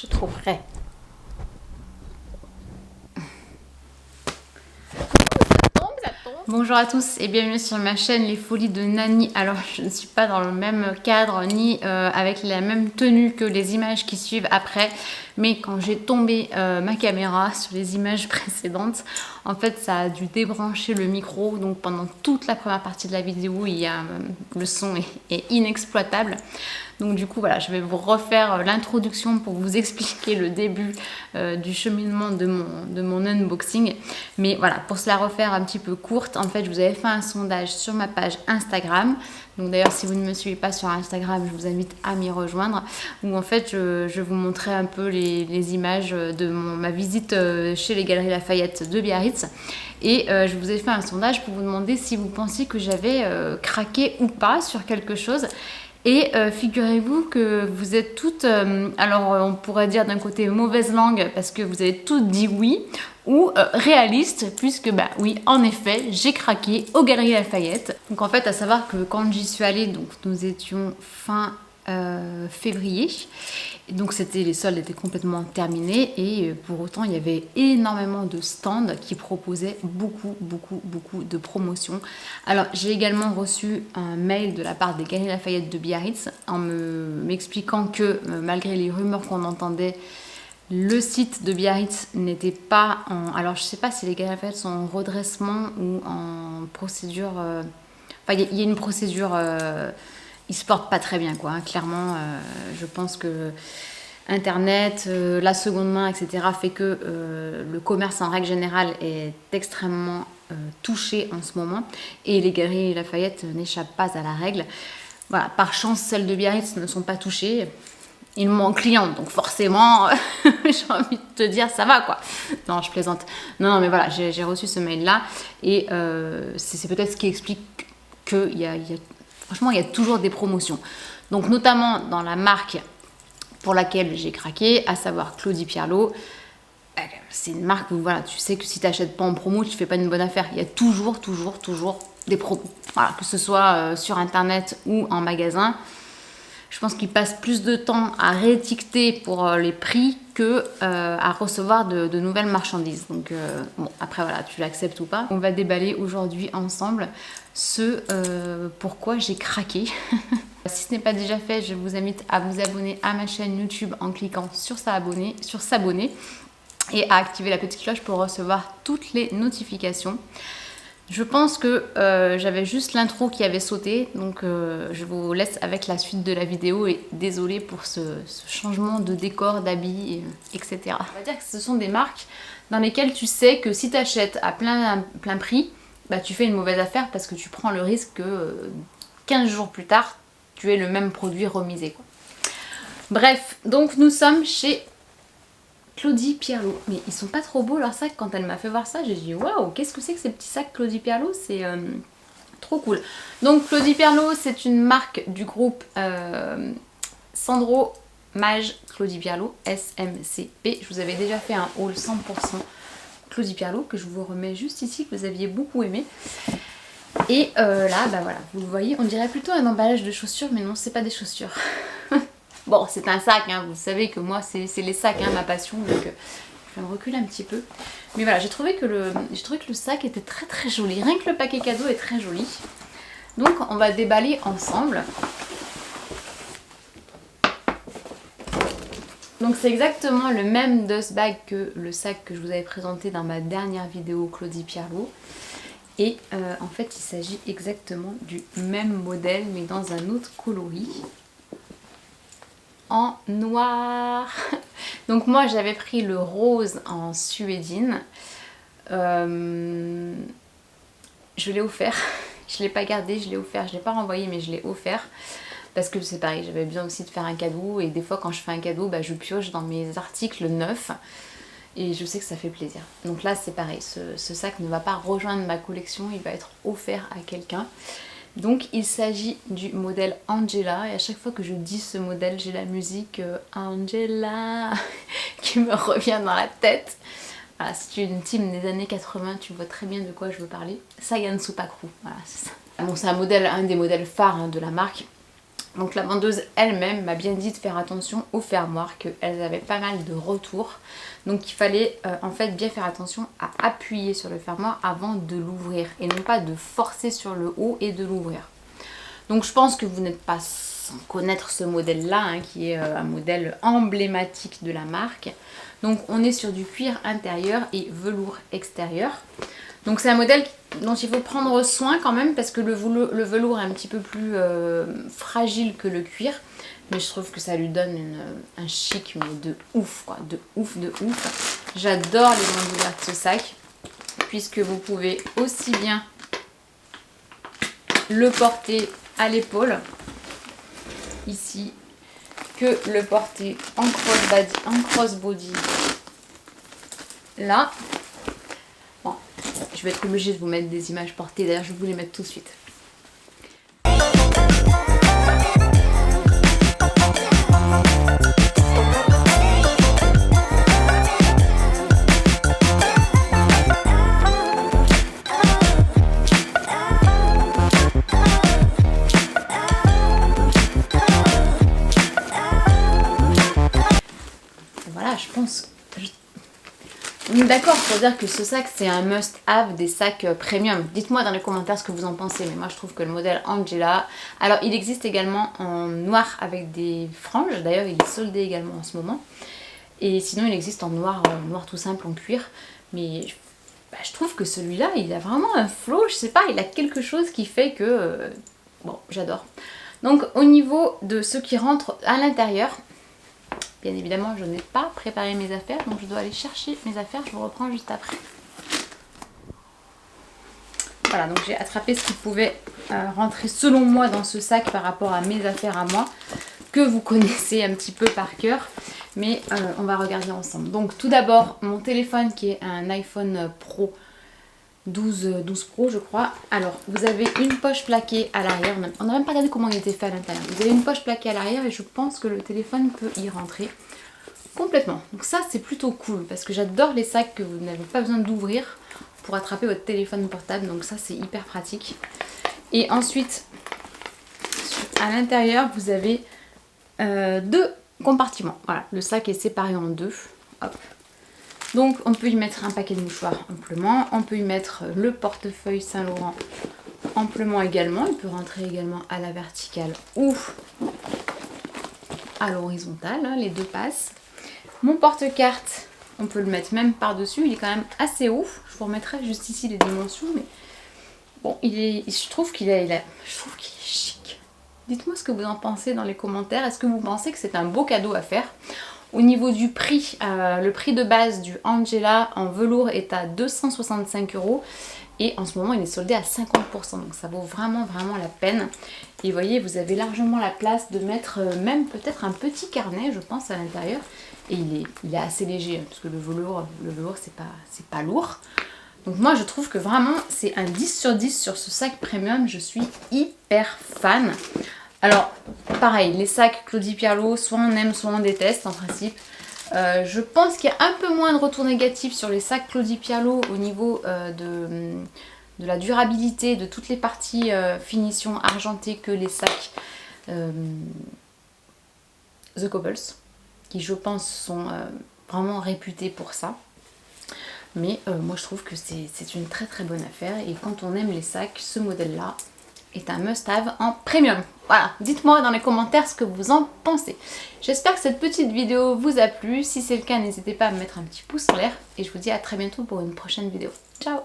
je trouverai. Bonjour à tous et bienvenue sur ma chaîne Les Folies de Nani. Alors je ne suis pas dans le même cadre ni avec la même tenue que les images qui suivent après, mais quand j'ai tombé ma caméra sur les images précédentes, en fait ça a dû débrancher le micro, donc pendant toute la première partie de la vidéo le son est inexploitable. Donc du coup voilà, je vais vous refaire l'introduction pour vous expliquer le début du cheminement de mon unboxing. Mais voilà, pour se la refaire un petit peu courte, en fait je vous avais fait un sondage sur ma page Instagram. Donc d'ailleurs si vous ne me suivez pas sur Instagram, je vous invite à m'y rejoindre. Où en fait je vous montrais un peu les images de ma visite chez les Galeries Lafayette de Biarritz. Et je vous ai fait un sondage pour vous demander si vous pensiez que j'avais craqué ou pas sur quelque chose. Et figurez-vous que vous êtes toutes, alors on pourrait dire d'un côté mauvaise langue parce que vous avez toutes dit oui, ou réaliste puisque bah oui en effet j'ai craqué aux Galeries Lafayette. Donc en fait à savoir que quand j'y suis allée, donc nous étions fin février, donc les soldes étaient complètement terminés et pour autant il y avait énormément de stands qui proposaient beaucoup de promotions. Alors j'ai également reçu un mail de la part des Galeries Lafayette de Biarritz en m'expliquant que malgré les rumeurs qu'on entendait, le site de Biarritz n'était pas en... Alors je sais pas si les Galeries Lafayette sont en redressement ou en procédure... Enfin il y a une procédure... Ils se portent pas très bien quoi, hein. Clairement je pense que Internet, la seconde main, etc. fait que le commerce en règle générale est extrêmement touché en ce moment et les Galeries Lafayette n'échappent pas à la règle. Voilà, par chance celles de Biarritz ne sont pas touchées. Ils m'ont cliente, donc forcément j'ai envie de te dire ça va quoi. Non je plaisante. Non mais voilà, j'ai reçu ce mail là et c'est peut-être ce qui explique que franchement il y a toujours des promotions. Donc notamment dans la marque pour laquelle j'ai craqué, à savoir Claudie Pierlot. C'est une marque où voilà, tu sais que si tu n'achètes pas en promo, tu fais pas une bonne affaire. Il y a toujours des promos. Voilà, que ce soit sur internet ou en magasin. Je pense qu'ils passent plus de temps à réétiqueter pour les prix que à recevoir de nouvelles marchandises. Donc bon, après voilà, tu l'acceptes ou pas. On va déballer aujourd'hui ensemble pourquoi j'ai craqué. Si ce n'est pas déjà fait, je vous invite à vous abonner à ma chaîne YouTube en cliquant sur s'abonner et à activer la petite cloche pour recevoir toutes les notifications. Je pense que j'avais juste l'intro qui avait sauté, donc je vous laisse avec la suite de la vidéo et désolée pour ce changement de décor, d'habits, etc. On va dire que ce sont des marques dans lesquelles tu sais que si tu achètes à plein prix, bah, tu fais une mauvaise affaire parce que tu prends le risque que 15 jours plus tard, tu aies le même produit remisé, quoi. Bref, donc nous sommes chez Claudie Pierlot. Mais ils sont pas trop beaux leurs sacs. Quand elle m'a fait voir ça, j'ai dit waouh, qu'est-ce que c'est que ces petits sacs Claudie Pierlot? C'est trop cool. Donc Claudie Pierlot, c'est une marque du groupe Sandro Maje Claudie Pierlot, SMCP. Je vous avais déjà fait un haul 100% Claudie Pierlot que je vous remets juste ici, que vous aviez beaucoup aimé. Et là, bah voilà, vous le voyez, on dirait plutôt un emballage de chaussures, mais non, c'est pas des chaussures. Bon, c'est un sac, hein, vous savez que moi, c'est les sacs, hein, ma passion, donc je vais me reculer un petit peu. Mais voilà, j'ai trouvé que le sac était très joli, rien que le paquet cadeau est très joli. Donc, on va déballer ensemble. Donc, c'est exactement le même dust bag que le sac que je vous avais présenté dans ma dernière vidéo Claudie Pierlot. Et en fait il s'agit exactement du même modèle mais dans un autre coloris en noir. Donc moi j'avais pris le rose en suédine. Je l'ai offert, je l'ai pas gardé, je l'ai offert, je l'ai pas renvoyé mais je l'ai offert parce que c'est pareil, j'avais besoin aussi de faire un cadeau et des fois quand je fais un cadeau bah, je pioche dans mes articles neufs. Et je sais que ça fait plaisir. Donc là c'est pareil, ce sac ne va pas rejoindre ma collection, il va être offert à quelqu'un. Donc il s'agit du modèle Angela. Et à chaque fois que je dis ce modèle, j'ai la musique Angela qui me revient dans la tête. Voilà, si tu es une team des années 80, tu vois très bien de quoi je veux parler. Sayan Supakru, voilà c'est ça. Bon c'est un des modèles phares hein, de la marque. Donc la vendeuse elle-même m'a bien dit de faire attention aux fermoirs, qu'elles avaient pas mal de retours. Donc il fallait en fait bien faire attention à appuyer sur le fermoir avant de l'ouvrir et non pas de forcer sur le haut et de l'ouvrir. Donc je pense que vous n'êtes pas sans connaître ce modèle-là, hein, qui est un modèle emblématique de la marque. Donc on est sur du cuir intérieur et velours extérieur. Donc c'est un modèle dont il faut prendre soin quand même parce que le velours est un petit peu plus fragile que le cuir. Mais je trouve que ça lui donne un chic mais de ouf quoi, de ouf de ouf. J'adore les bandoulières de ce sac puisque vous pouvez aussi bien le porter à l'épaule ici que le porter en crossbody là. Bon, je vais être obligée de vous mettre des images portées, d'ailleurs je vais vous les mettre tout de suite. Voilà, je pense... On est d'accord pour dire que ce sac c'est un must-have des sacs premium. Dites-moi dans les commentaires ce que vous en pensez, mais moi je trouve que le modèle Angela... Alors il existe également en noir avec des franges, d'ailleurs il est soldé également en ce moment. Et sinon il existe en noir, noir tout simple en cuir. Mais je trouve que celui-là il a vraiment un flow, je sais pas, il a quelque chose qui fait que... bon, j'adore. Donc au niveau de ce qui rentre à l'intérieur... Bien évidemment, je n'ai pas préparé mes affaires, donc je dois aller chercher mes affaires. Je vous reprends juste après. Voilà, donc j'ai attrapé ce qui pouvait rentrer selon moi dans ce sac par rapport à mes affaires à moi, que vous connaissez un petit peu par cœur. Mais on va regarder ensemble. Donc tout d'abord, mon téléphone qui est un iPhone Pro 12 Pro je crois. Alors vous avez une poche plaquée à l'arrière, on n'a même pas regardé comment il était fait à l'intérieur. Vous avez une poche plaquée à l'arrière et je pense que le téléphone peut y rentrer complètement. Donc ça c'est plutôt cool parce que j'adore les sacs que vous n'avez pas besoin d'ouvrir pour attraper votre téléphone portable. Donc ça c'est hyper pratique. Et ensuite à l'intérieur vous avez deux compartiments. Voilà, le sac est séparé en deux. Hop. Donc on peut y mettre un paquet de mouchoirs amplement, on peut y mettre le portefeuille Saint-Laurent amplement également, il peut rentrer également à la verticale ou à l'horizontale, hein, les deux passent. Mon porte-carte, on peut le mettre même par-dessus, il est quand même assez haut, je vous remettrai juste ici les dimensions, mais bon, je trouve qu'il est chic. Dites-moi ce que vous en pensez dans les commentaires, est-ce que vous pensez que c'est un beau cadeau à faire ? Au niveau du prix, le prix de base du Angela en velours est à 265 € et en ce moment il est soldé à 50%, donc ça vaut vraiment la peine. Et vous voyez, vous avez largement la place de mettre même peut-être un petit carnet, je pense, à l'intérieur. Et il est assez léger, hein, parce que le velours c'est pas lourd. Donc moi je trouve que vraiment c'est un 10 sur 10 sur ce sac premium, je suis hyper fan. Alors, pareil, les sacs Claudie Pierlot, soit on aime, soit on déteste en principe. Je pense qu'il y a un peu moins de retours négatifs sur les sacs Claudie Pierlot au niveau de la durabilité de toutes les parties finition argentée que les sacs The Couples, qui je pense sont vraiment réputés pour ça. Mais moi je trouve que c'est une très bonne affaire et quand on aime les sacs, ce modèle-là est un must-have en premium. Voilà, dites-moi dans les commentaires ce que vous en pensez. J'espère que cette petite vidéo vous a plu. Si c'est le cas, n'hésitez pas à me mettre un petit pouce en l'air. Et je vous dis à très bientôt pour une prochaine vidéo. Ciao!